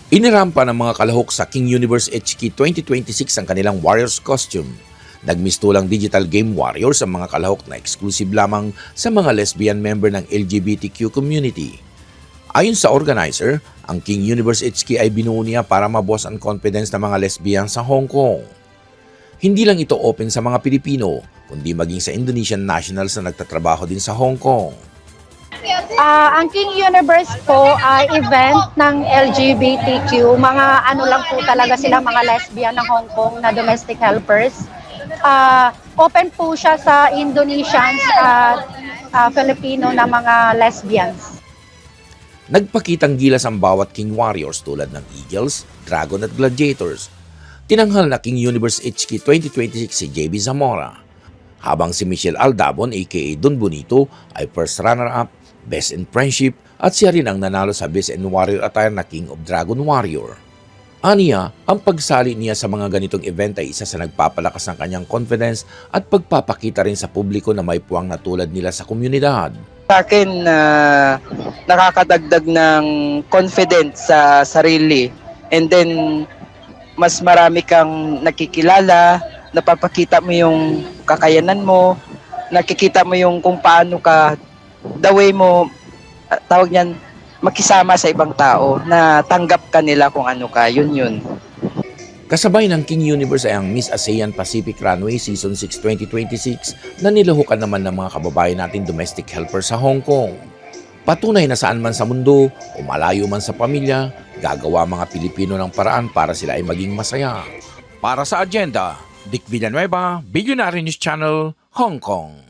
Inirampa ng mga kalahok sa King Universe HK 2026 ang kanilang Warriors costume. Nagmistulang digital game Warriors ang mga kalahok na exclusive lamang sa mga lesbian member ng LGBTQ community. Ayon sa organizer, ang King Universe HK ay binuo niya para mabuos ang confidence ng mga lesbian sa Hong Kong. Hindi lang ito open sa mga Pilipino, kundi maging sa Indonesian nationals na nagtatrabaho din sa Hong Kong. Ang King Universe po ay event ng LGBTQ. Mga ano lang po talaga sila, mga lesbian ng Hong Kong na domestic helpers. Open po siya sa Indonesians at Filipino na mga lesbians. Nagpakitang gilas ang bawat King Warriors tulad ng Eagles, Dragon at Gladiators. Tinanghal na King Universe HK 2026 si JB Zamora, habang si Michelle Aldabon aka Don Bonito ay first runner-up, Best in Friendship at siya rin ang nanalo sa Best in Warrior attire na King of Dragon Warrior. Aniya, ang pagsali niya sa mga ganitong event ay isa sa nagpapalakas ng kanyang confidence at pagpapakita rin sa publiko na may puwang na tulad nila sa komunidad. Sa akin, nakakadagdag ng confidence sa sarili, and then mas marami kang nakikilala, napapakita mo yung kakayanan mo, nakikita mo yung kung paano ka, the way mo, tawag niyan, makisama sa ibang tao, na tanggap ka nila kung ano ka, yun. Kasabay ng King Universe ay ang Miss ASEAN Pacific Runway Season 6 2026 na nilahukan naman ng mga kababayan nating domestic helpers sa Hong Kong. Patunay na saan man sa mundo o malayo man sa pamilya, gagawa mga Pilipino ng paraan para sila ay maging masaya. Para sa Agenda, Dick Villanueva, Billionaire News Channel, Hong Kong.